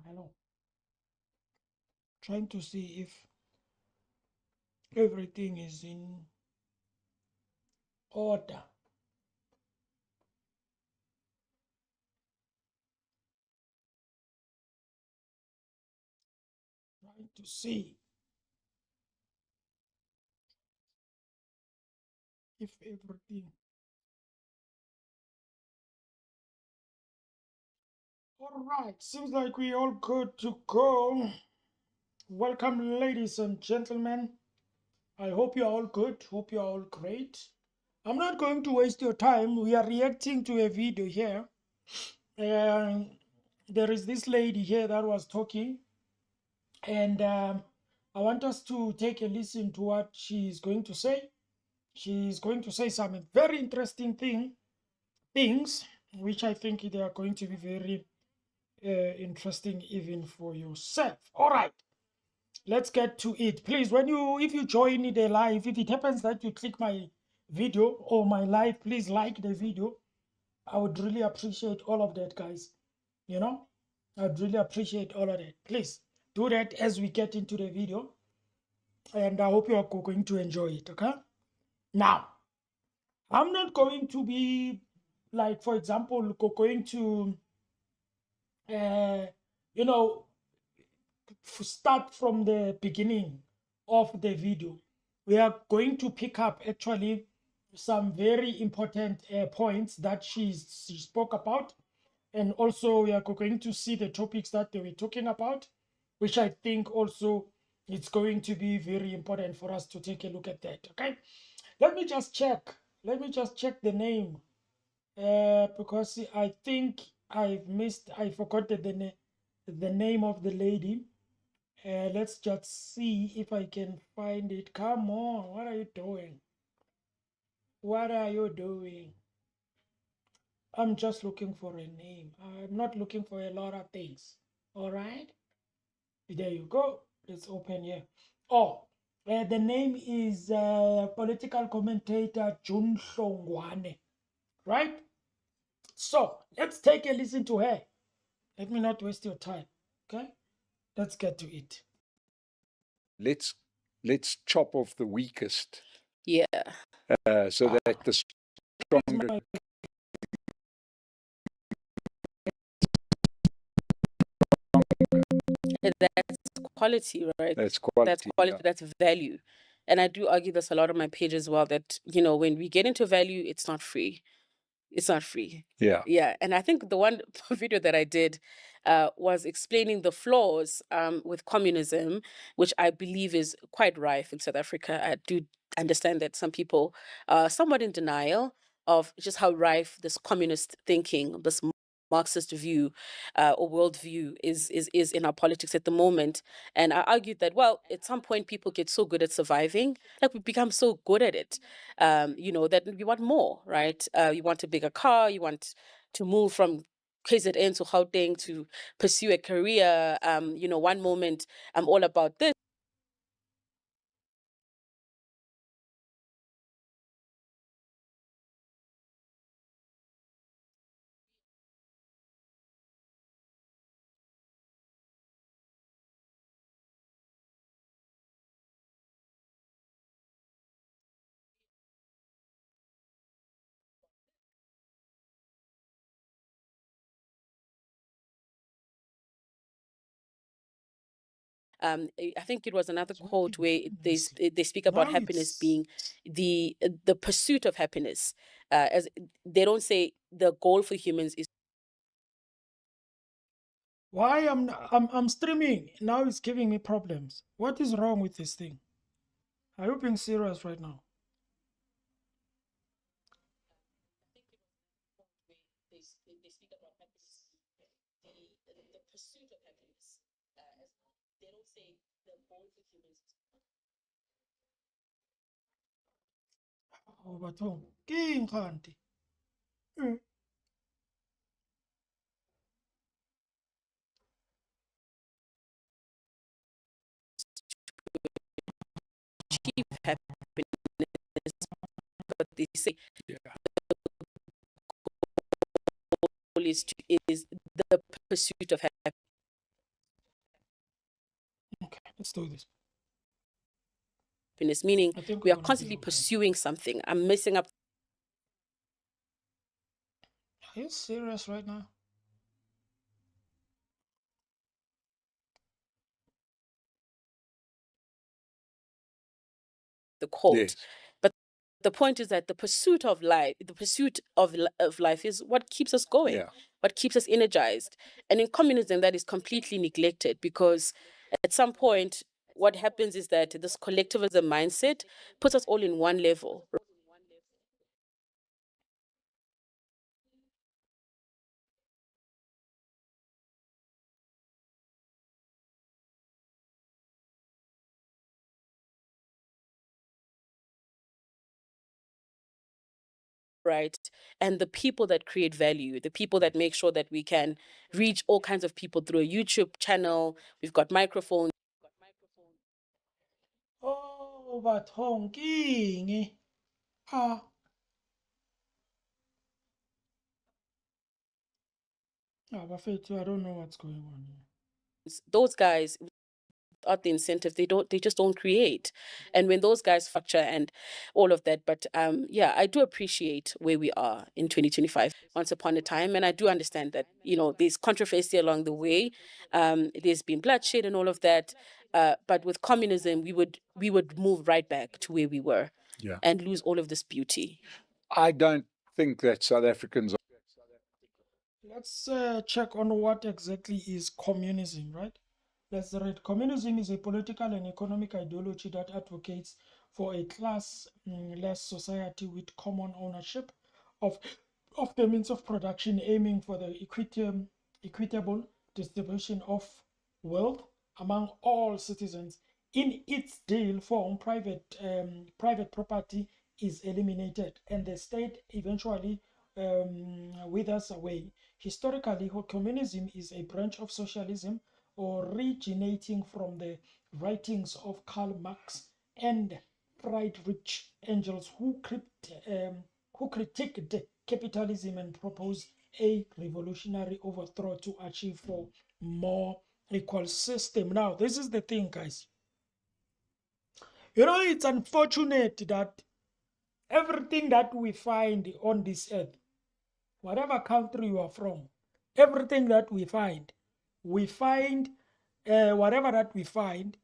Hello. Trying to see if everything is in order. Trying to see if everything. All right, seems like we all good to go. Welcome, ladies and gentlemen. I hope you're all good. Hope you're all great. I'm not going to waste your time. We are reacting to a video here. And there is this lady here that was talking, and I want us to take a listen to what she's going to say. She's going to say some very interesting things, which I think they are going to be very interesting even for yourself. All right, let's get to it. Please, if you join the live, if it happens that you click my video or my live, please like the video. I would really appreciate all of that, guys. You know, I'd really appreciate all of that. Please do that as we get into the video, and I hope you are going to enjoy it. Okay, now I'm not going to be like, for example, going to uh, you know start from the beginning of the video. We are going to pick up actually some very important points that she spoke about, and also we are going to see the topics that they were talking about, which I think also it's going to be very important for us to take a look at that. Okay, let me just check. Let me just check the name, because I think I forgot the name of the lady. Let's just see if I can find it. Come on, what are you doing? What are you doing? I'm just looking for a name. I'm not looking for a lot of things. All right, there you go. Let's open here. Oh, the name is political commentator June Hlongwane, right? So let's take a listen to her. Let me not waste your time. Okay, let's get to it. Let's chop off the weakest. Yeah. So that the stronger. That's quality, right? That's quality. That's quality. Yeah. That's value. And I do argue this a lot on my page as well, that, when we get into value, it's not free. It's not free. Yeah. Yeah. And I think the one video that I did was explaining the flaws with communism, which I believe is quite rife in South Africa. I do understand that some people are somewhat in denial of just how rife this communist thinking, this Marxist view or worldview is in our politics at the moment. And I argued that, well, at some point people get so good at surviving, like we become so good at it, that we want more, right? You want a bigger car, you want to move from KZN to Gauteng to pursue a career. One moment I'm all about this. I think it was another quote where they speak about happiness being the pursuit of happiness. As they don't say the goal for humans is. Why I'm streaming now? It's giving me problems. What is wrong with this thing? Are you being serious right now? They speak about happiness, the pursuit of happiness. As they don't say the goal for humans is. Oh, but king can't. Achieve happiness, but they say is the pursuit of happiness. Okay, let's do this. Meaning I think we we're are gonna be constantly okay. pursuing something. I'm messing up Are you serious right now? the quote. Yes. But the point is that the pursuit of life, of life is what keeps us going, Yeah. what keeps us energized. And in communism, that is completely neglected, because at some point, what happens is that this collectivism mindset puts us all in one level. Right. And the people that create value, the people that make sure that we can reach all kinds of people through a YouTube channel. We've got microphones. Oh, but honking. Ah. Ah, Bafethu, I don't know what's going on here. Those guys, without the incentive, they just don't create. And when those guys fracture and all of that, but yeah, I do appreciate where we are in 2025 once upon a time, and I do understand that, you know, there's controversy along the way. There's been bloodshed and all of that, but with communism we would move right back to where we were. Yeah. And lose all of this beauty. I don't think that South Africans. Let's check on what exactly is communism, right? Let's read. Communism is a political and economic ideology that advocates for a class-less society with common ownership of, of the means of production, aiming for the equitable distribution of wealth among all citizens. In its deal form, private property is eliminated and the state eventually withers away. Historically, communism is a branch of socialism originating from the writings of Karl Marx and Friedrich Engels, who critiqued capitalism and proposed a revolutionary overthrow to achieve for more equal system. Now, this is the thing, guys. You know, it's unfortunate that everything that we find on this earth, whatever country you are from, everything that we find whatever that we find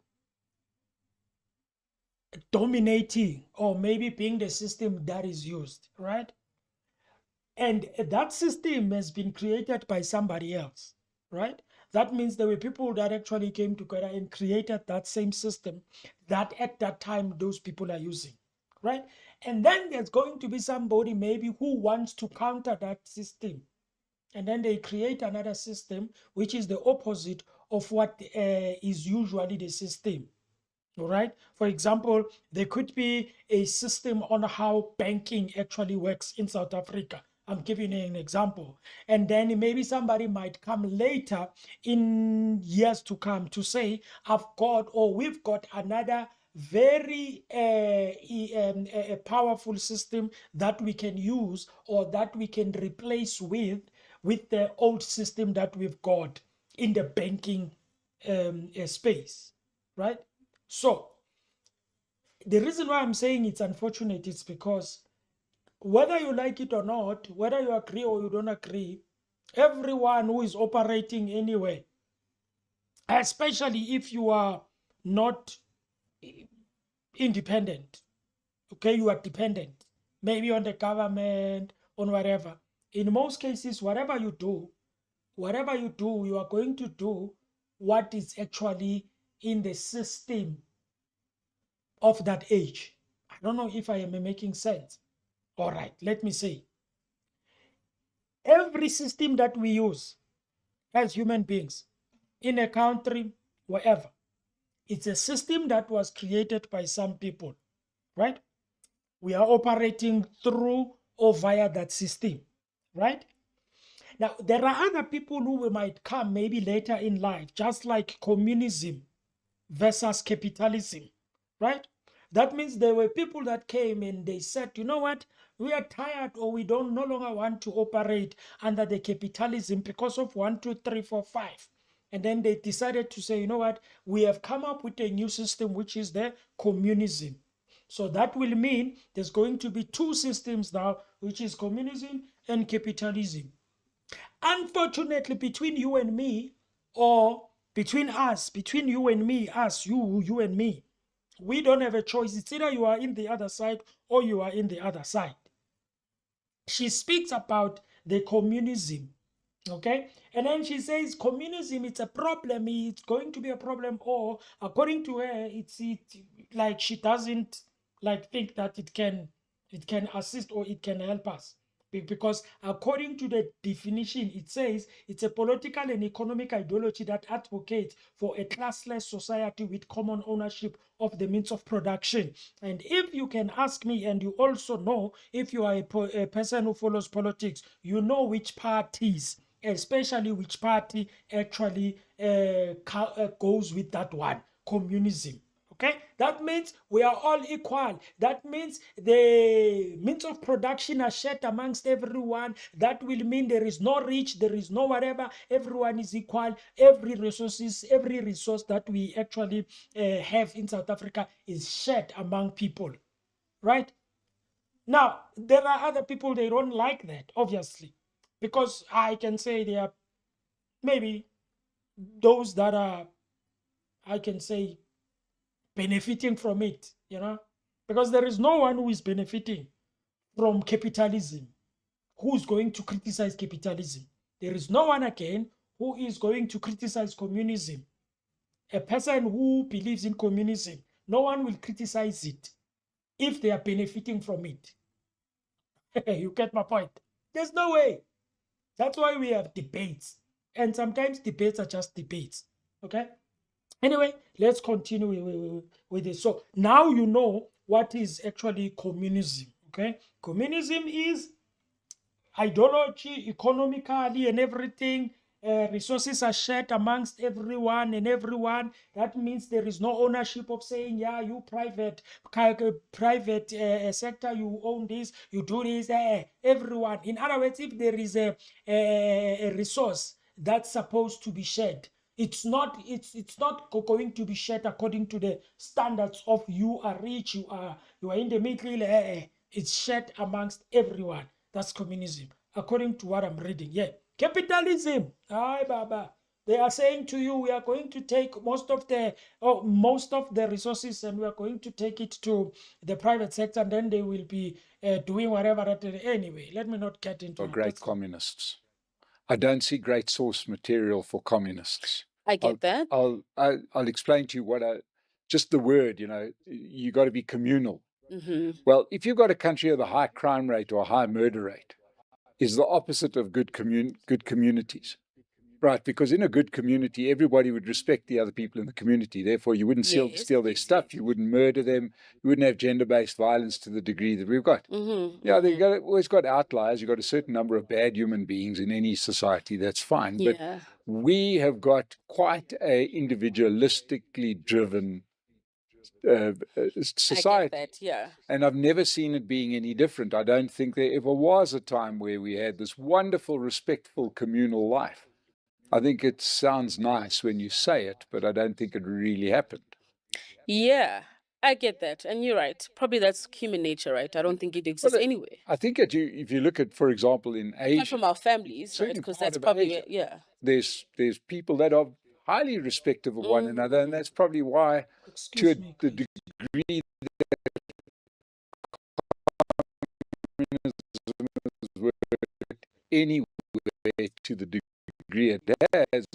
dominating or maybe being the system that is used, right? And that system has been created by somebody else, right? That means there were people that actually came together and created that same system that at that time those people are using, right? And then there's going to be somebody maybe who wants to counter that system. And then they create another system which is the opposite of what is usually the system. All right. For example, there could be a system on how banking actually works in South Africa. I'm giving you an example. And then maybe somebody might come later in years to come to say, I've got, or we've got another very powerful system that we can use or that we can replace with the old system that we've got in the banking space, right? So the reason why I'm saying it's unfortunate is because whether you like it or not, whether you agree or you don't agree, everyone who is operating anywhere, especially if you are not independent, okay, you are dependent, maybe on the government, on whatever. In most cases, whatever you do, you are going to do what is actually in the system of that age. I don't know if I am making sense. All right, let me say. Every system that we use as human beings in a country, wherever, it's a system that was created by some people, right? We are operating through or via that system, right? Now, there are other people who might come maybe later in life, just like communism versus capitalism, right? That means there were people that came and they said, you know what, we are tired, or we don't no longer want to operate under the capitalism because of 1, 2, 3, 4, 5. And then they decided to say, you know what, we have come up with a new system, which is the communism. So that will mean there's going to be two systems now, which is communism and capitalism. Unfortunately, between you and me, or between us, between you and me, us, you and me, we don't have a choice. It's either you are in the other side or you are in the other side. She speaks about the communism, okay, and then she says communism, it's a problem, it's going to be a problem, or according to her, it's like she doesn't like think that it can assist or it can help us. Because according to the definition, it says it's a political and economic ideology that advocates for a classless society with common ownership of the means of production. And if you can ask me, and you also know, if you are a person who follows politics, you know which parties, especially which party actually goes with that one, communism. Okay, that means we are all equal. That means the means of production are shared amongst everyone. That will mean there is no rich, there is no whatever. Everyone is equal. Every resource that we actually have in South Africa is shared among people, right? Now, there are other people, they don't like that, obviously, because I can say they are maybe those that are, I can say, benefiting from it, because there is no one who is benefiting from capitalism who is going to criticize capitalism. There is no one again who is going to criticize communism. A person who believes in communism, no one will criticize it if they are benefiting from it. You get my point? There's no way. That's why we have debates. And sometimes debates are just debates. Okay? Anyway, let's continue with this. So now you know what is actually communism. Okay? Communism is ideology, economically and everything. Resources are shared amongst everyone and everyone. That means there is no ownership of saying, yeah, you private sector, you own this, you do this. Everyone. In other words, if there is a resource that's supposed to be shared, it's not going to be shared according to the standards of you are rich, you are in the middle. It's shared amongst everyone. That's communism, according to what I'm reading. Yeah. Capitalism. Hi, Baba. They are saying to you, we are going to take most of the resources, and we are going to take it to the private sector, and then they will be doing whatever. Anyway, let me not get into Are great communists. I don't see great source material for communists. I get that. I'll explain to you just the word, you got to be communal. Mm-hmm. Well, if you've got a country with a high crime rate or a high murder rate, is the opposite of good communities. Right, because in a good community, everybody would respect the other people in the community. Therefore, you wouldn't steal their stuff. You wouldn't murder them. You wouldn't have gender-based violence to the degree that we've got. They've always got outliers. You've got a certain number of bad human beings in any society. That's fine. Yeah. But we have got quite a individualistically driven society. I get that, yeah. And I've never seen it being any different. I don't think there ever was a time where we had this wonderful, respectful communal life. I think it sounds nice when you say it, but I don't think it really happened. Yeah, I get that. And you're right. Probably that's human nature, right? I don't think it exists anyway. I think if you look at, for example, in Asia. Apart from our families, right? Because that's probably, Asia, yeah. There's people that are highly respectful of one another, and that's probably why, to the degree that communism has worked anywhere, to the degree it has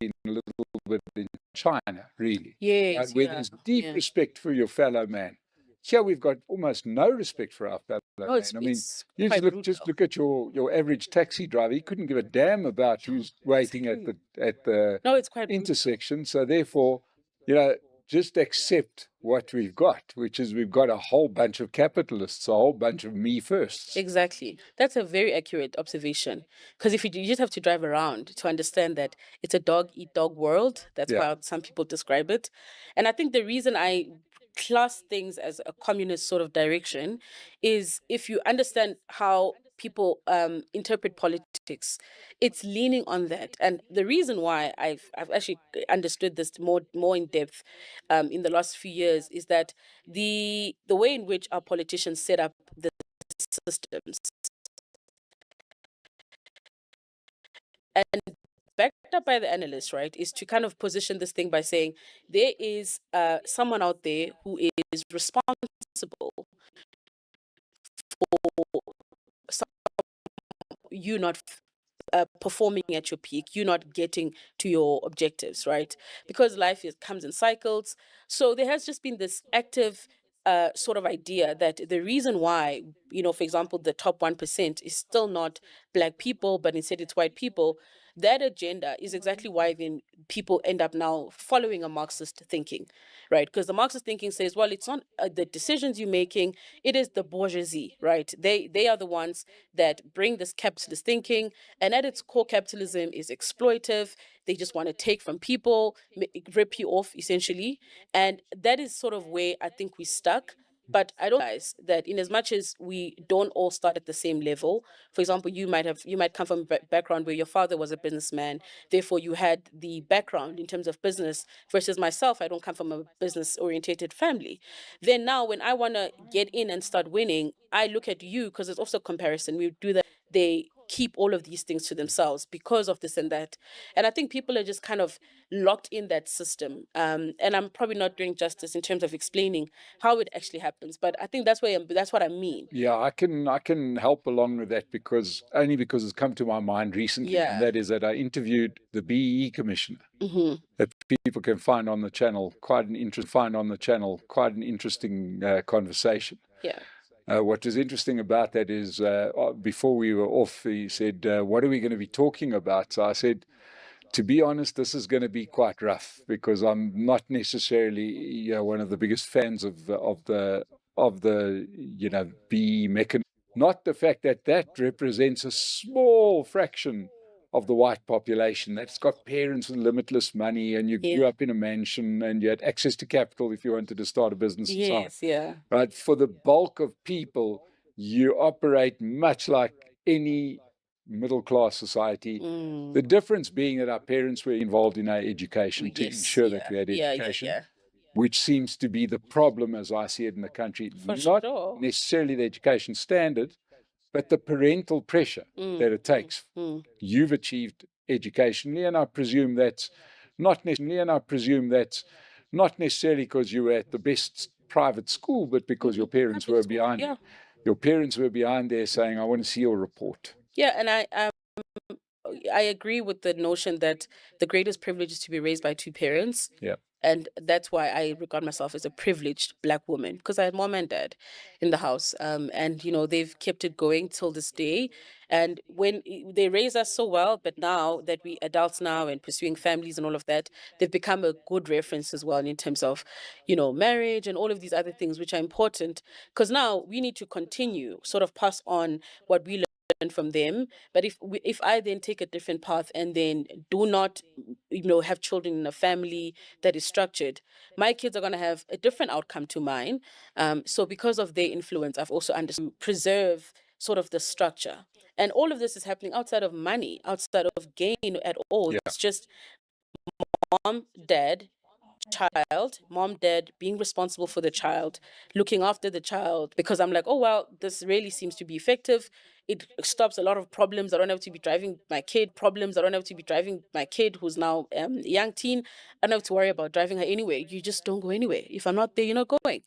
been a little bit in China, really. Yes, where there's deep respect for your fellow man. Here we've got almost no respect for our fellow man. I mean, just look at your average taxi driver. He couldn't give a damn about who's waiting at the intersection. So therefore, just accept what we've got, which is we've got a whole bunch of capitalists, a whole bunch of me firsts. Exactly. That's a very accurate observation. Because if you just have to drive around to understand that it's a dog-eat-dog world, that's how some people describe it. And I think the reason I class things as a communist sort of direction is if you understand how people interpret politics, it's leaning on that. And the reason why I've actually understood this more in depth in the last few years is that the way in which our politicians set up the systems and backed up by the analysts, right, is to kind of position this thing by saying there is someone out there who is responsible for you not performing at your peak, you not getting to your objectives, right? Because life comes in cycles. So there has just been this active sort of idea that the reason why, for example, the top 1% is still not Black people, but instead it's white people, that agenda is exactly why then people end up now following a Marxist thinking, right? Because the Marxist thinking says, well, it's not the decisions you're making, it is the bourgeoisie, right? They are the ones that bring this capitalist thinking, and at its core, capitalism is exploitive. They just want to take from people, rip you off, essentially. And that is sort of where I think we stuck. But I don't realize that in as much as we don't all start at the same level, for example, you might come from a background where your father was a businessman, therefore you had the background in terms of business, versus myself, I don't come from a business orientated family. Then now when I want to get in and start winning, I look at you, because it's also comparison. We do that. They keep all of these things to themselves because of this and that. And I think people are just kind of locked in that system. And I'm probably not doing justice in terms of explaining how it actually happens, but I think that's what I mean. Yeah, I can help along with that because it's come to my mind recently, and Yeah. that is that I interviewed the BEE commissioner Mm-hmm. that people can find on the channel. Quite an interesting conversation. Yeah. What was interesting about that is before we were off, he said, "What are we going to be talking about?" So I said, to be honest, this is going to be quite rough because I'm not necessarily one of the biggest fans of the BE mechanism. Not the fact that that represents a small fraction of the white population that's got parents with limitless money, and you grew up in a mansion and you had access to capital if you wanted to start a business. Yes, yeah. Right? For the bulk of people, you operate much like any middle class society. The difference being that our parents were involved in our education to ensure that we had education, which seems to be the problem as I see it in the country. For Not sure. necessarily the education standard, but the parental pressure that it takes. You've achieved educationally, and I presume that's not necessarily because you were at the best private school, but because your parents were behind you. Your parents were behind there saying, "I want to see your report." Yeah, and I agree with the notion that the greatest privilege is to be raised by two parents. Yeah. And that's why I regard myself as a privileged Black woman, because I had mom and dad in the house. And, they've kept it going till this day. And when they raised us so well, but now that we adults now and pursuing families and all of that, they've become a good reference as well in terms of, marriage and all of these other things, which are important. Because now we need to continue, sort of pass on what we learn from them. But if I then take a different path and then do not have children in a family that is structured, my kids are going to have a different outcome to mine. So because of their influence, I've also understood to preserve sort of the structure. And all of this is happening outside of money, outside of gain at all. It's just mom, dad, child, mom, dad being responsible for the child, looking after the child, because I'm like, oh, well, this really seems to be effective. It stops a lot of problems. I don't have to be driving my kid problems. I don't have to be driving my kid who's now a young teen. I don't have to worry about driving her anywhere. You just don't go anywhere. If I'm not there, you're not going.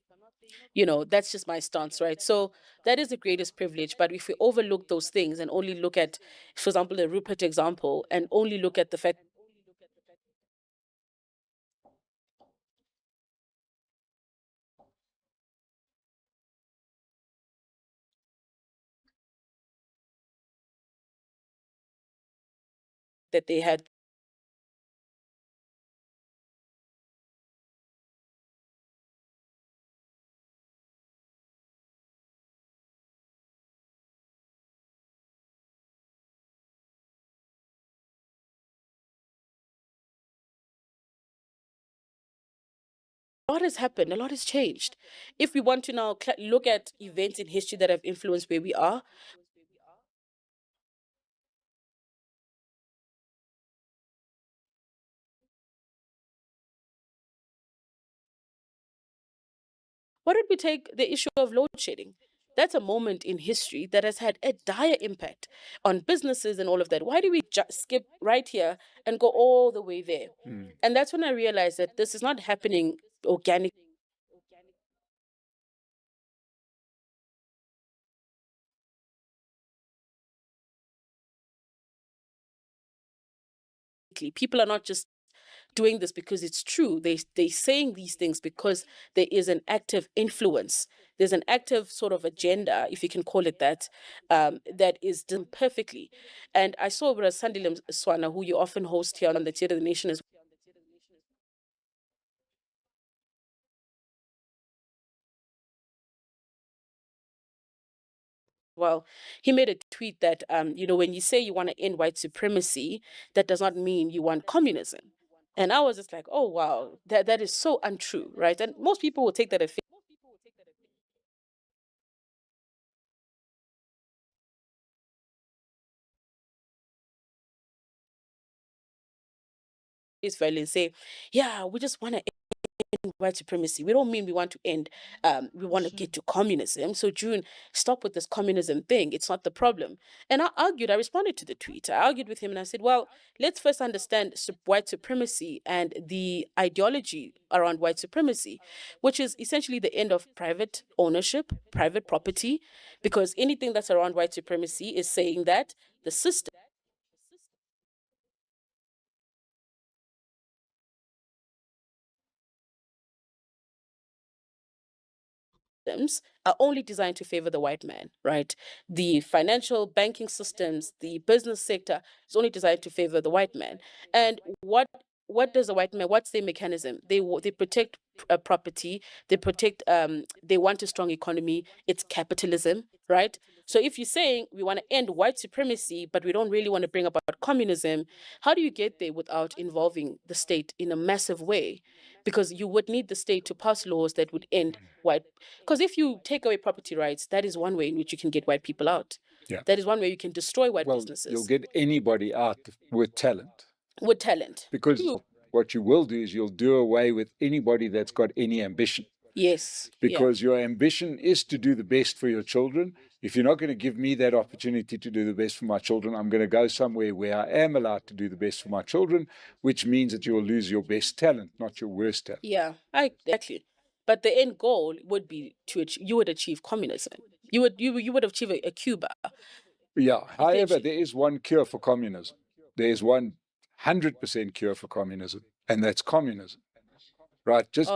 That's just my stance, right? So that is the greatest privilege. But if we overlook those things and only look at, for example, the Rupert example, and only look at the fact that they had lot has happened, a lot has changed. If we want to now look at events in history that have influenced where we are, why don't we take the issue of load shedding? That's a moment in history that has had a dire impact on businesses and all of that. Why do we just skip right here and go all the way there? And that's when I realized that this is not happening organically. People are not just doing this because it's true. They saying these things because there is an active influence. There's an active sort of agenda, if you can call it that, that is done perfectly. And I saw with Sandile Swana, who you often host here on the Theatre of the Nation as well. He made a tweet that, when you say you want to end white supremacy, that does not mean you want communism. And I was just like, oh, wow, that is so untrue, right? And most people will take that at face value and say, yeah, we just want to white supremacy. We don't mean we want to end, we want to get to communism. So, June, stop with this communism thing. It's not the problem. And I responded to the tweet. I argued with him and I said, well, let's first understand white supremacy and the ideology around white supremacy, which is essentially the end of private ownership, private property, because anything that's around white supremacy is saying that the system systems are only designed to favor the white man, right? The financial banking systems, the business sector is only designed to favor the white man. And what does the white man? What's their mechanism? They protect property. They protect. They want a strong economy. It's capitalism, right? So if you're saying we want to end white supremacy, but we don't really want to bring about communism, how do you get there without involving the state in a massive way? Because you would need the state to pass laws that would end white. Because if you take away property rights, that is one way in which you can get white people out. Yeah. That is one way you can destroy white Well, businesses. you'll get anybody out with talent. With talent. Because True. what you will do is you'll do away with anybody that's got any ambition. Yes. Because your ambition is to do the best for your children. If you're not going to give me that opportunity to do the best for my children, I'm going to go somewhere where I am allowed to do the best for my children, which means that you will lose your best talent, not your worst talent. Yeah, exactly. But the end goal would be you would achieve communism. You would achieve a Cuba. Yeah. However, there is one cure for communism. There is 100% cure for communism, and that's communism. Right? Just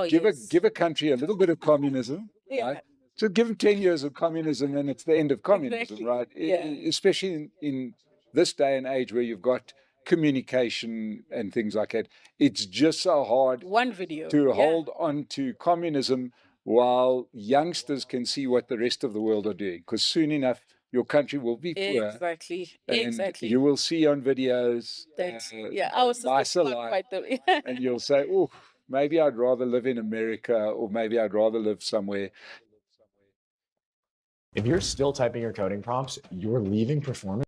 give a country a little bit of communism, right? So give them 10 years of communism and it's the end of communism, right? Yeah. Especially in this day and age where you've got communication and things like that. It's just so hard to hold on to communism while youngsters can see what the rest of the world are doing. Because soon enough, your country will be poor. And you will see on videos, our system life, and you'll say, oh, maybe I'd rather live in America, or maybe I'd rather live somewhere. If you're still typing your coding prompts, you're leaving performance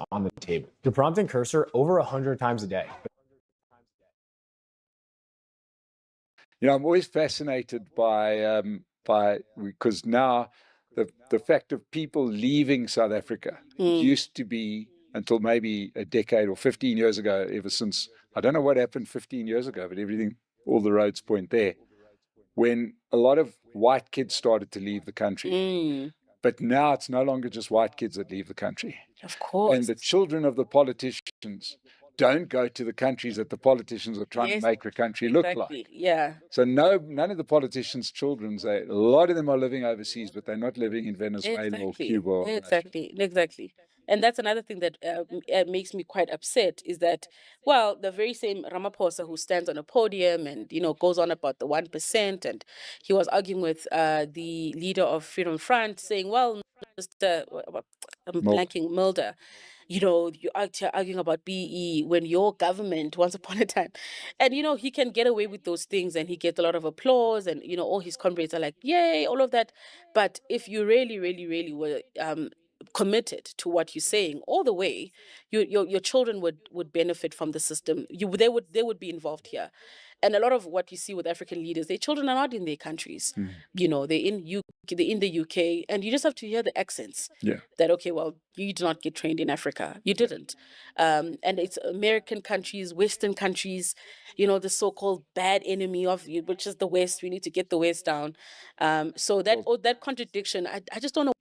on the table. You're prompting cursor over 100 times a day. I'm always fascinated by because now the fact of people leaving South Africa used to be, until maybe a decade or 15 years ago, ever since, I don't know what happened 15 years ago, but all the roads point there, when a lot of white kids started to leave the country. But now it's no longer just white kids that leave the country. Of course. And the children of the politicians don't go to the countries that the politicians are trying to make the country look like. Yeah. So none of the politicians' children, a lot of them are living overseas, but they're not living in Venezuela or Cuba. Or Exactly. And that's another thing that makes me quite upset is that, well, the very same Ramaphosa who stands on a podium and, goes on about the 1%, and he was arguing with the leader of Freedom Front saying, well, Mr. I'm blanking, Mulder. you're out here arguing about BE when your government once upon a time, and he can get away with those things, and he gets a lot of applause, and all his comrades are like, yay, all of that. But if you really, really, really were committed to what you're saying all the way, your children would benefit from the system. They would be involved here. And a lot of what you see with African leaders, their children are not in their countries. They're in the UK, and you just have to hear the accents. Yeah. That, okay, well, you did not get trained in Africa. You didn't. And it's American countries, Western countries, the so-called bad enemy of you, which is the West. We need to get the West down. So that contradiction, I just don't know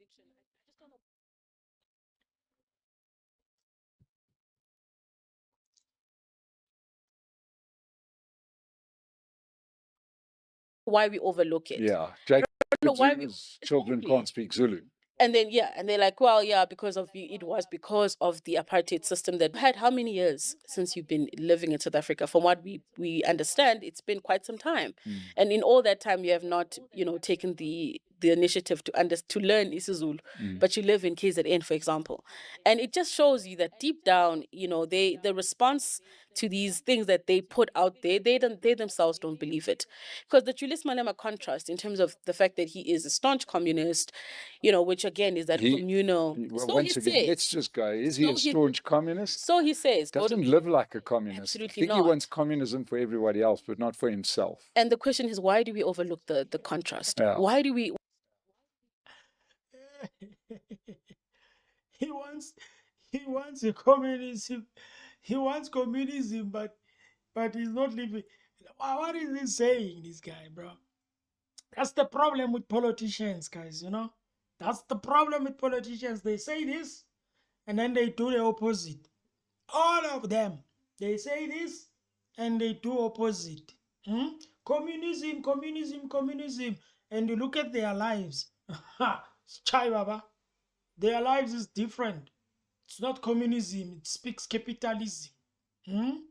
why we overlook it. Yeah. Jacob know why we Zuma's children exactly. can't speak Zulu. And then and they're like, well, yeah, it was because of the apartheid system that had. How many years since you've been living in South Africa? From what we understand, it's been quite some time. And in all that time, you have not, taken the initiative to learn isiZulu, but you live in KZN, for example. And it just shows you that deep down, the response to these things that they put out there, they themselves don't believe it. Because the Julius Malema contrast in terms of the fact that he is a staunch communist, which again is that communal. Well, So once he again, says. let's just go. Is he So a he- staunch communist? So he says. Doesn't live like a communist. Absolutely I think he not. wants communism for everybody else, but not for himself. And the question is, why do we overlook the contrast? Yeah. Why do we? he wants a communism. He wants communism, but he's not living. What is he saying, this guy, bro? That's the problem with politicians, guys. That's the problem with politicians. They say this, and then they do the opposite. All of them, they say this, and they do opposite. Communism, communism, communism, and you look at their lives. Chai Baba, their lives is different. It's not communism. It speaks capitalism.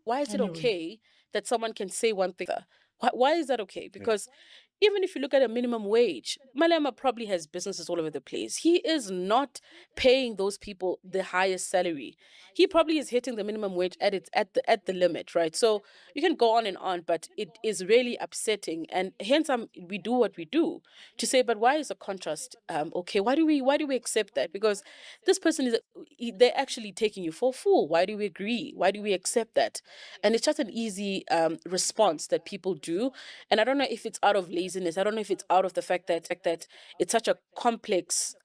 Why is it Anyway. okay that someone can say one thing? Why is that okay? Because even if you look at a minimum wage, Malema probably has businesses all over the place. He is not paying those people the highest salary. He probably is hitting the minimum wage at the limit, right? So you can go on, but it is really upsetting, and hence we do what we do to say, but why is the contrast okay? Why do we accept that? Because this person they're actually taking you for a fool. Why do we agree? Why do we accept that? And it's just an easy response that people do. And I don't know if it's out of laziness. I don't know if it's out of the fact that it's such a complex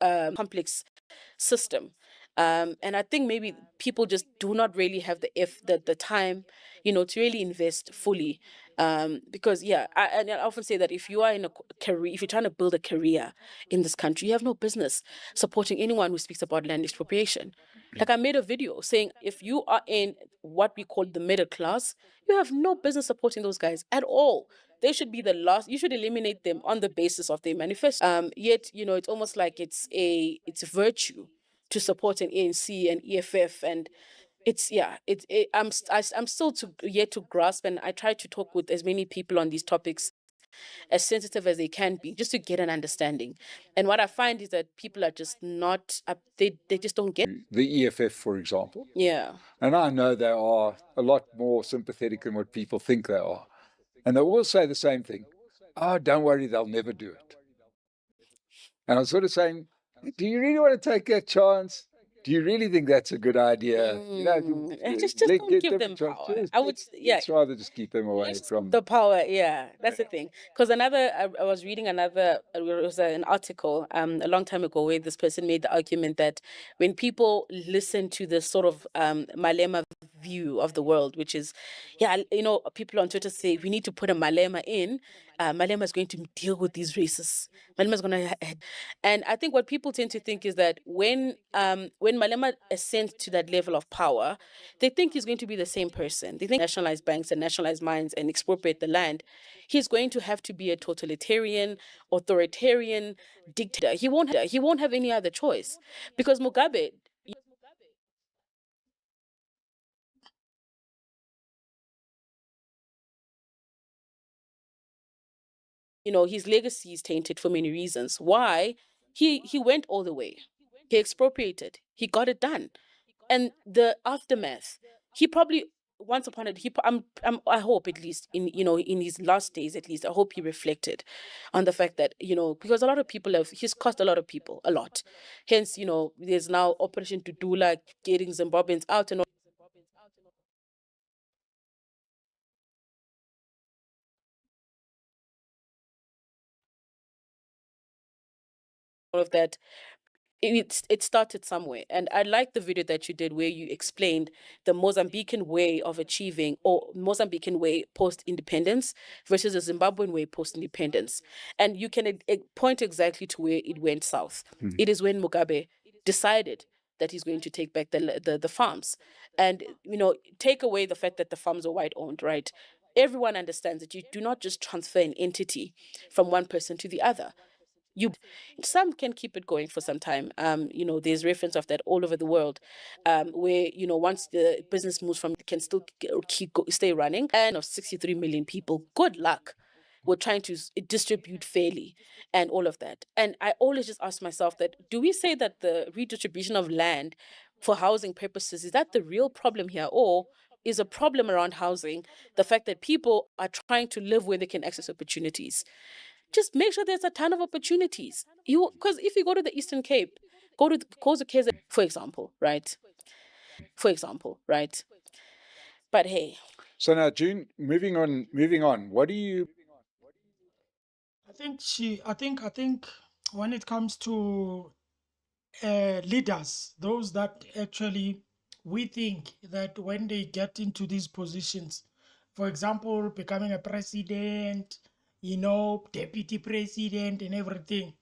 system. And I think maybe people just do not really have the time, to really invest fully. Because and I often say that if you are in a career, if you're trying to build a career in this country, you have no business supporting anyone who speaks about land expropriation. Like I made a video saying, if you are in what we call the middle class, you have no business supporting those guys at all. They should be the last. You should eliminate them on the basis of their manifesto. Yet, it's almost like it's a virtue to support an ANC and EFF, and I'm still yet to grasp, and I try to talk with as many people on these topics as sensitive as they can be, just to get an understanding. And what I find is that people are just not they just don't get the EFF, for example. Yeah. And I know they are a lot more sympathetic than what people think they are. And they all say the same thing. Oh, don't worry, they'll never do it. And I'm sort of saying, do you really want to take that chance? Do you really think that's a good idea? Just don't give them power. Let's rather just keep them away from the power. Yeah, that's the thing. Because I was reading it was an article a long time ago where this person made the argument that when people listen to this sort of Malema view of the world, which is, people on Twitter say we need to put a Malema in. Malema is going to deal with these racists. Malema is going to, and I think what people tend to think is that when Malema ascends to that level of power, they think he's going to be the same person. They think nationalize banks and nationalize mines and expropriate the land. He's going to have to be a totalitarian, authoritarian dictator. He won't have any other choice, because Mugabe. His legacy is tainted for many reasons. Why? He went all the way. He expropriated. He got it done. And the aftermath, he probably once upon a I hope at least in his last days, at least I hope he reflected on the fact that because a lot of people he's cost a lot of people a lot. Hence, there's now Operation Tudula, getting Zimbabweans out and all of that. It started somewhere, and I like the video that you did where you explained the Mozambican way of achieving, or Mozambican way post-independence versus the Zimbabwean way post-independence, and you can point exactly to where it went south. It is when Mugabe decided that he's going to take back the farms, and take away the fact that the farms are white owned, right? Everyone understands that you do not just transfer an entity from one person to the other. Some can keep it going for some time. There's reference of that all over the world, where once the business moves from, can still stay running. And of 63 million people, good luck. We're trying to distribute fairly and all of that. And I always just ask myself that, do we say that the redistribution of land for housing purposes, is that the real problem here? Or is a problem around housing the fact that people are trying to live where they can access opportunities? Just make sure there's a ton of opportunities. Because if you go to the Eastern Cape, go to KZN, for example, right? But hey. So now, June, moving on. What do you? I think when it comes to leaders, those that actually we think that when they get into these positions, for example, becoming a president, deputy president and everything,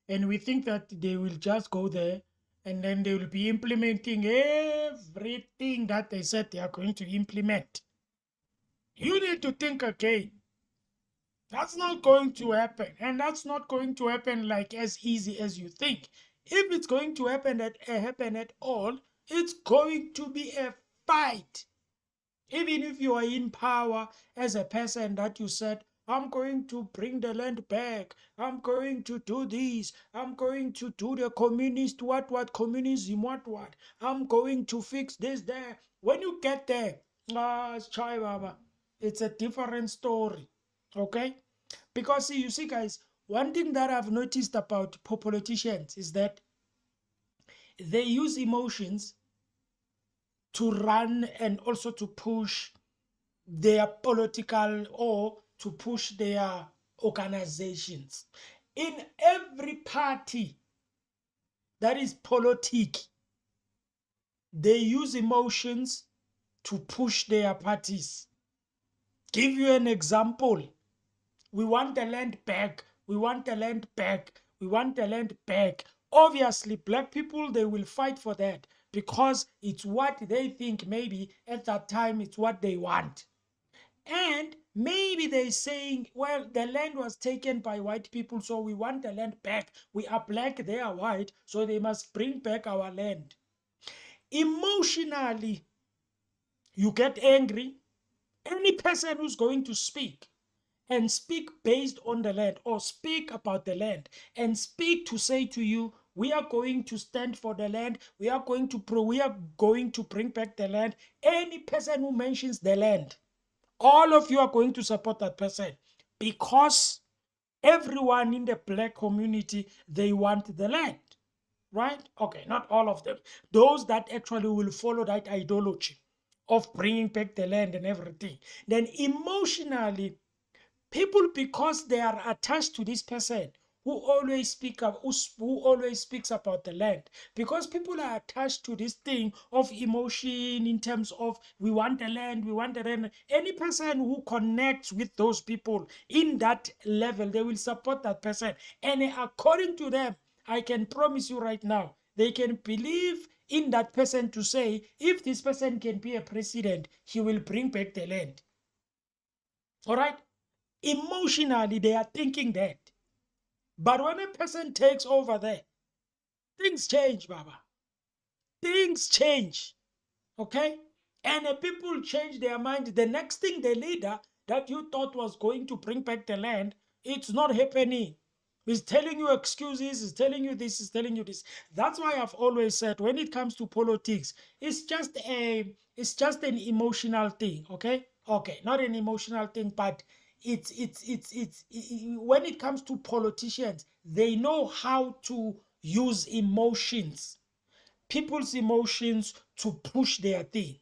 and we think that they will just go there and then they will be implementing everything that they said they are going to implement. You need to think again. That's not going to happen, and that's not going to happen like as easy as you think. If it's going to happen at all, it's going to be a fight. Even if you are in power as a person that you said, I'm going to bring the land back, I'm going to do this, I'm going to do the communist communism, I'm going to fix this there. When you get there, chai baba, it's a different story. Okay? Because you see, guys, one thing that I've noticed about politicians is that they use emotions to run and also to push their political, or to push their organizations. In every party that is politic, they use emotions to push their parties. Give you an example. We want the land back. We want the land back. We want the land back. Obviously, black people, they will fight for that because it's what they think maybe at that time it's what they want. And maybe they're saying, well, the land was taken by white people, so we want the land back. We are black, they are white, so they must bring back our land. Emotionally, you get angry. Any person who's going to speak and speak based on the land, or speak about the land and speak to say to you, we are going to stand for the land, we are going to bring back the land. Any person who mentions the land, all of you are going to support that person, because everyone in the black community, they want the land, right? Okay, not all of them. Those that actually will follow that ideology of bringing back the land and everything. Then emotionally, people, because they are attached to this person who always speaks about the land, because people are attached to this thing of emotion in terms of we want the land, we want the land. Any person who connects with those people in that level, they will support that person. And according to them, I can promise you right now, they can believe in that person to say, if this person can be a president, he will bring back the land. All right? Emotionally, they are thinking that. But when a person takes over there, things change, Baba. Things change. Okay? And the people change their mind. The next thing, the leader that you thought was going to bring back the land, it's not happening. He's telling you excuses, he's telling you this, he's telling you this. That's why I've always said when it comes to politics, it's just an emotional thing, okay? Okay, not an emotional thing, but when it comes to politicians, they know how to use emotions, people's emotions to push their thing,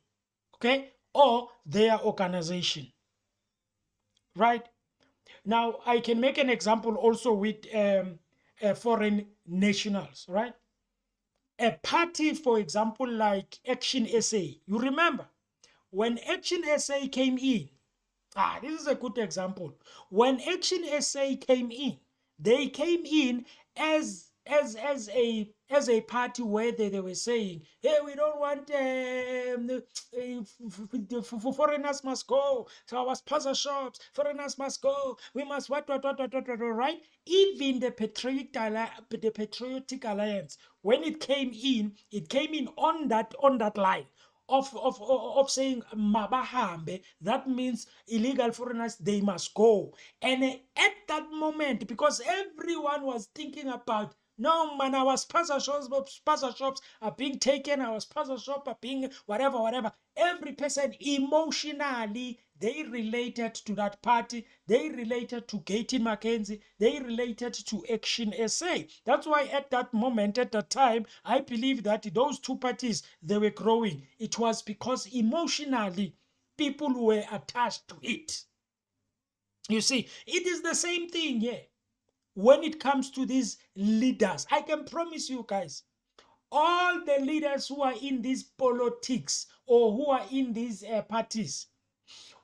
okay? Or their organization, right? Now, I can make an example also with foreign nationals, right? A party, for example, like Action SA. You remember when Action SA came in? This is a good example. When Action SA came in, they came in as a party where they were saying, hey, we don't want foreigners must go, so our sponsor shops, foreigners must go, we must what, right? Even the Patriotic Alliance, when it came in on that line of saying mabahambe, that means illegal foreigners, they must go. And at that moment, because everyone was thinking about, no man, our sponsor shops are being taken, our sponsor shop are being whatever. Every person emotionally, they related to that party, they related to Gaten Mackenzie, they related to Action SA. That's why at that moment, at that time, I believe that those two parties, they were growing. It was because emotionally people were attached to it. You see, it is the same thing here. When it comes to these leaders, I can promise you guys, all the leaders who are in these politics or who are in these parties,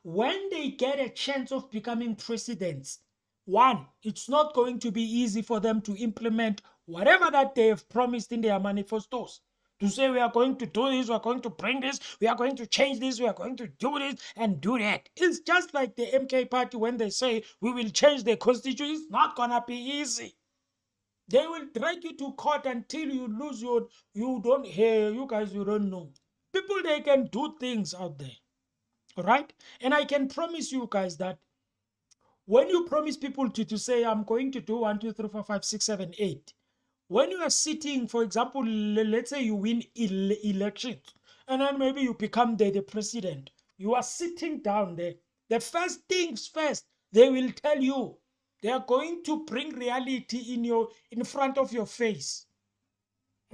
when they get a chance of becoming presidents, one, it's not going to be easy for them to implement whatever that they have promised in their manifestos. To say we are going to do this, we are going to bring this, we are going to change this, we are going to do this and do that. It's just like the MK party when they say we will change the constitution. It's not gonna be easy. They will drag you to court until you lose you don't hear, you guys, you don't know. People, they can do things out there. All right? And I can promise you guys that when you promise people to say, I'm going to do 1, 2, 3, 4, 5, 6, 7, 8, when you are sitting, for example, let's say you win elections, and then maybe you become the president, you are sitting down there. The first things first, they will tell you, they are going to bring reality in front of your face.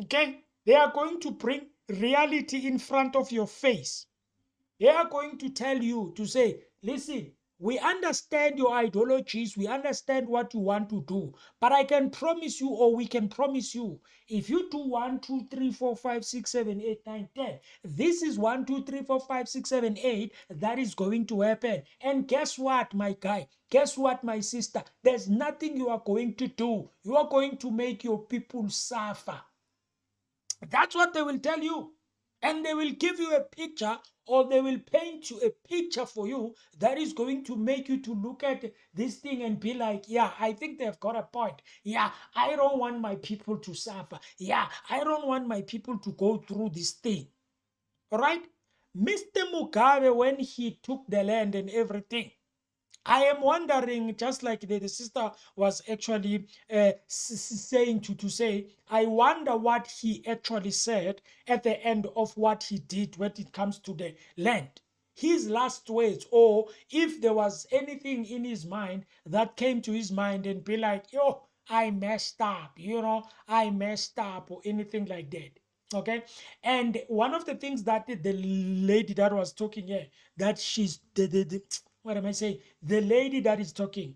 Okay? They are going to bring reality in front of your face. They are going to tell you to say, listen, we understand your ideologies, we understand what you want to do, but I can promise you, or we can promise you, if you do 1, 2, 3, 4, 5, 6, 7, 8, 9, 10, this is 1, 2, 3, 4, 5, 6, 7, 8 that is going to happen. And guess what, my guy? Guess what, my sister? There's nothing you are going to do. You are going to make your people suffer. That's what they will tell you. And they will give you a picture, or they will paint you a picture for you that is going to make you to look at this thing and be like, yeah, I think they've got a point. Yeah, I don't want my people to suffer. Yeah, I don't want my people to go through this thing. All right? Mr. Mugabe, when he took the land and everything, I am wondering, just like the sister was actually saying to say, I wonder what he actually said at the end of what he did when it comes to the land. His last words, or if there was anything in his mind that came to his mind and be like, yo, I messed up, I messed up, or anything like that. Okay, and one of the things that the lady that was talking here, that she's the what am I saying? The lady that is talking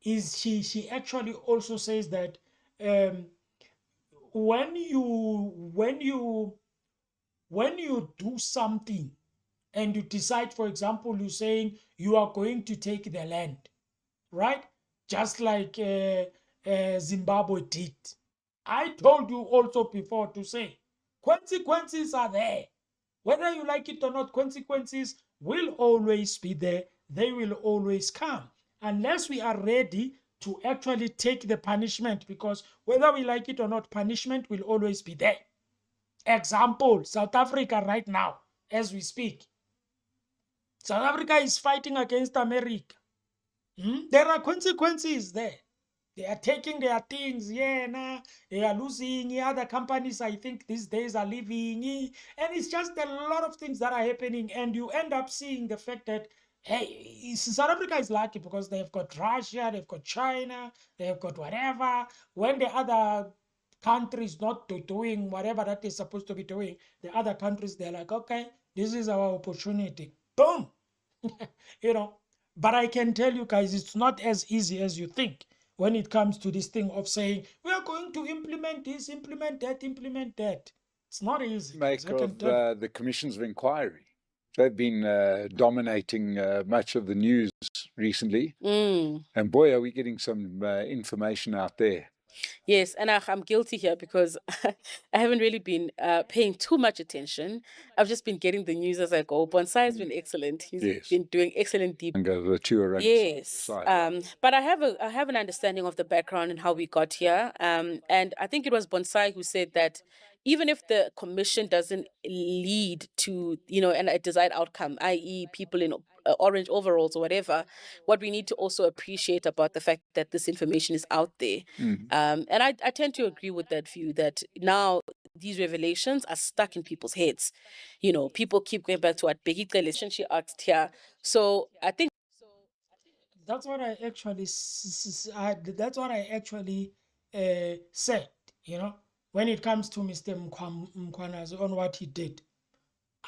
is she actually also says that um, when you do something and you decide, for example, you're saying you are going to take the land, right? Just like Zimbabwe did. I told you also before to say consequences are there. Whether you like it or not, consequences will always be there. They will always come unless we are ready to actually take the punishment, because whether we like it or not, punishment will always be there. Example, South Africa right now, as we speak. South Africa is fighting against America. There are consequences there. They are taking their things, yeah, nah, they are losing. Other companies, I think, these days are leaving. And it's just a lot of things that are happening. And you end up seeing the fact that, hey, South Africa is lucky because they've got Russia, they've got China, they've got whatever. When the other countries not doing whatever that they're supposed to be doing, the other countries, they're like, okay, this is our opportunity. Boom. You know, but I can tell you guys, it's not as easy as you think when it comes to this thing of saying we are going to implement this, implement that, implement that. It's not easy, guys. Make I can of tell you. the commissions of inquiry. They've been dominating much of the news recently. And boy, are we getting some information out there. Yes, and I'm guilty here because I haven't really been paying too much attention. I've just been getting the news as I go. Bonsai has been excellent. He's Yes. been doing excellent deep. And go the tour Yes, side. but I have an understanding of the background and how we got here. And I think it was Bonsai who said that even if the commission doesn't lead to a desired outcome, i.e., people in orange overalls or whatever, what we need to also appreciate about the fact that this information is out there. And I tend to agree with that view that now these revelations are stuck in people's heads. People keep going back to what Becky she asked here. So I think That's what I actually, that's what I actually said, when it comes to Mr. Mkwanazi on what he did.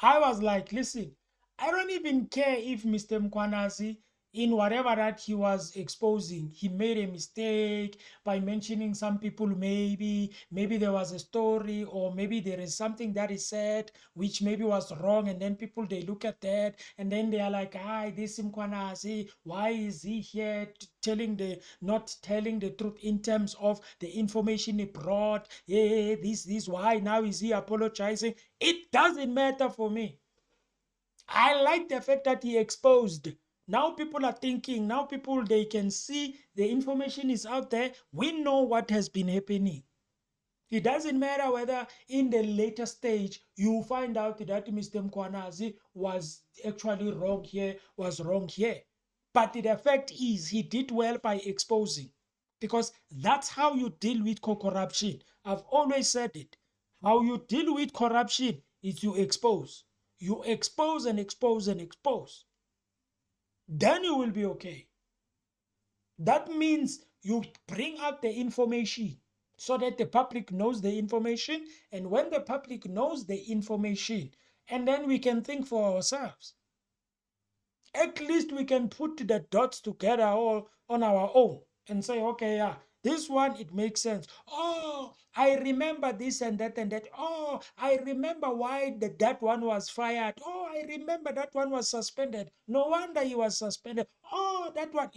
I was like, listen, I don't even care if Mr. Mkwanazi, in whatever that he was exposing, he made a mistake by mentioning some people. Maybe there was a story, or maybe there is something that is said which maybe was wrong, and then people, they look at that and then they are like, hi, this Mkwanazi, why is he here not telling the truth in terms of the information he brought? Yeah, this why now is he apologizing? It doesn't matter for me. I like the fact that he exposed. Now people are thinking, now people, they can see the information is out there. We know what has been happening. It doesn't matter whether in the later stage you find out that Mr. Mkwanazi was actually wrong here, was wrong here. But the fact is, he did well by exposing, because that's how you deal with corruption. I've always said it. How you deal with corruption is you expose. You expose and expose and expose. Then you will be okay. That means you bring out the information so that the public knows the information. And when the public knows the information, and then we can think for ourselves. At least we can put the dots together all on our own and say, okay, yeah, this one, it makes sense. Oh, I remember this and that and that. Oh, I remember why that one was fired. Oh, I remember that one was suspended. No wonder he was suspended. Oh, that one,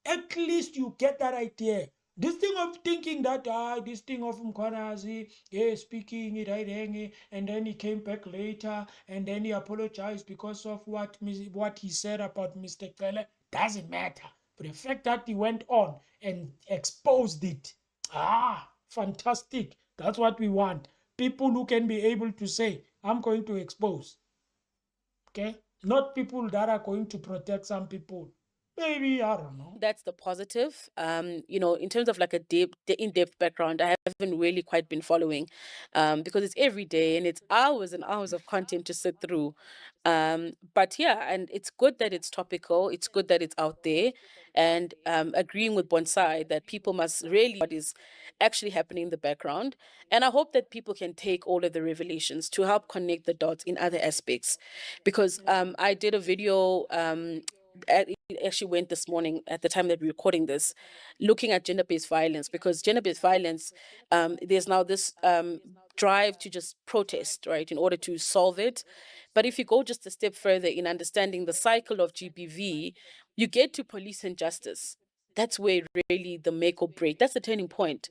at least you get that idea. This thing of thinking that this thing of Mkwanazi, speaking it, and then he came back later, and then he apologized because of what he said about Mr. Kele, doesn't matter. But the fact that he went on and exposed it, fantastic. That's what we want. People who can be able to say, I'm going to expose. Okay? Not people that are going to protect some people. Maybe, I don't know. that's the positive. In terms of like a in-depth background, I haven't really quite been following, because it's every day and it's hours and hours of content to sit through. But yeah, and it's good that it's topical. It's good that it's out there, and agreeing with Bonsai that people must really what is actually happening in the background. And I hope that people can take all of the revelations to help connect the dots in other aspects, because I did a video. It actually went this morning at the time that we're recording this, looking at gender-based violence, because gender-based violence, there's now this drive to just protest, right, in order to solve it. But if you go just a step further in understanding the cycle of GBV, you get to police and justice. That's where really the make or break, that's the turning point.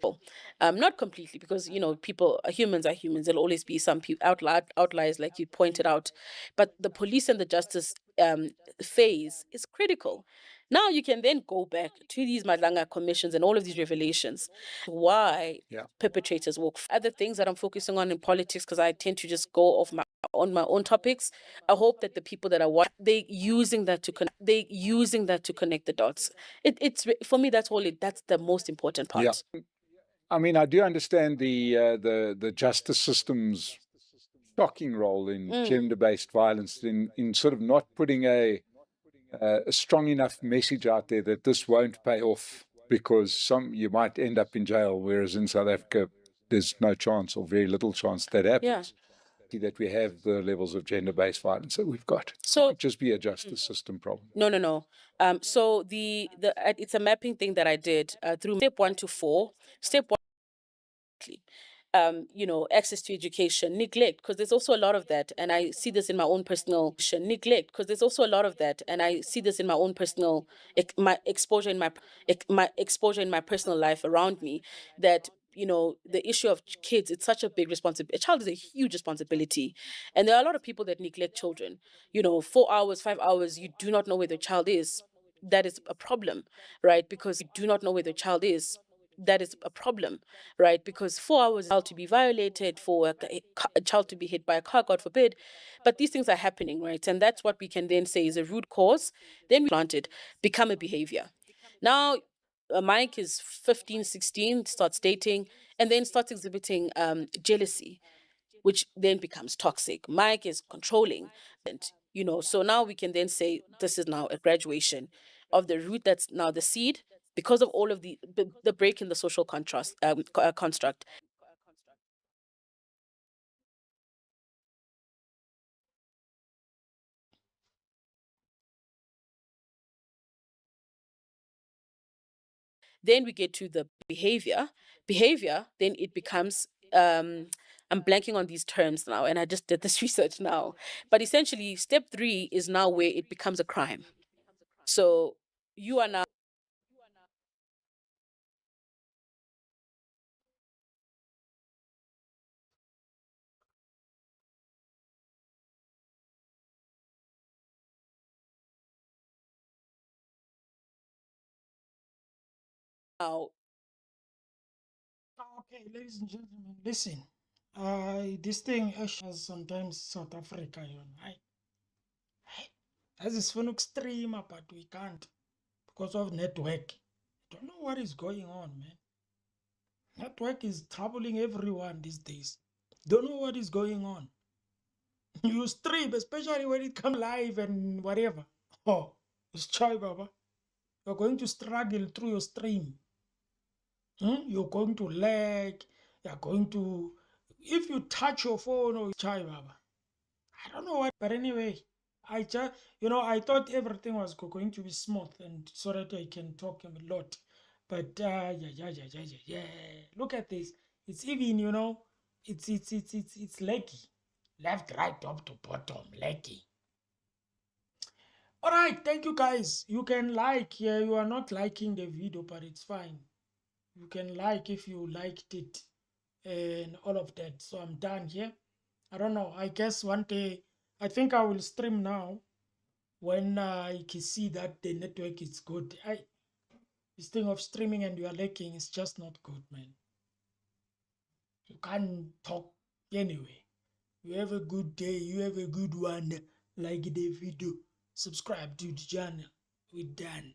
Not completely, because people humans are humans. There'll always be some outliers, like you pointed out, but the police and the justice phase is critical. Now you can then go back to these Madlanga commissions and all of these revelations. Why perpetrators walk. Other things that I'm focusing on in politics, because I tend to just go off on my own topics. I hope that the people that are watching, they using that to connect the dots. It's for me, that's the most important part. Yeah. I mean, I do understand the justice system's shocking role in gender-based violence, in sort of not putting a strong enough message out there that this won't pay off, because you might end up in jail, whereas in South Africa there's no chance or very little chance that happens. That we have the levels of gender-based violence that we've got. So it can't just be a justice system problem. No. So it's a mapping thing that I did through step 1 to 4. Step 1. Access to education, neglect, because there's also a lot of that, and I see this in my own personal neglect, because there's also a lot of that, and I see this in my own personal my exposure in my personal life around me. That the issue of kids, it's such a big responsibility. A child is a huge responsibility, and there are a lot of people that neglect children. 4 hours, 5 hours, you do not know where the child is. That is a problem, right? Because you do not know where the child is. That is a problem, right? Because 4 hours, a child to be violated, for a child to be hit by a car, God forbid. But these things are happening, right? And that's what we can then say is a root cause. Then we planted, become a behavior. Now, Mike is 15, 16, starts dating, and then starts exhibiting jealousy, which then becomes toxic. Mike is controlling, and so now we can then say this is now a graduation of the root that's now the seed, because of all of the break in the social construct. Then we get to the behavior. Then it becomes I'm blanking on these terms now, and I just did this research now. But essentially, step 3 is now where it becomes a crime. So you are now Okay, ladies and gentlemen, listen. This thing has sometimes South Africa, as is fun extreme, but we can't because of network. I don't know what is going on, man. Network is troubling everyone these days. Don't know what is going on. You stream, especially when it comes live and whatever. Oh, it's chai, Baba. You're going to struggle through your stream. You're going to lag. You're going to, if you touch your phone or chai, Baba. I don't know what, but anyway, I just, I thought everything was going to be smooth and so that I can talk a lot. But yeah. Look at this. It's even, it's leggy. Left, right, top to bottom, leggy. All right, thank you guys. You can like here. You are not liking the video, but it's fine. You can like if you liked it and all of that. So I'm done here. I don't know. I guess one day, I think I will stream now when I can see that the network is good. This thing of streaming and you are lagging is just not good, man. You can't talk anyway. You have a good day. You have a good one. Like the video. Subscribe to the channel. We're done.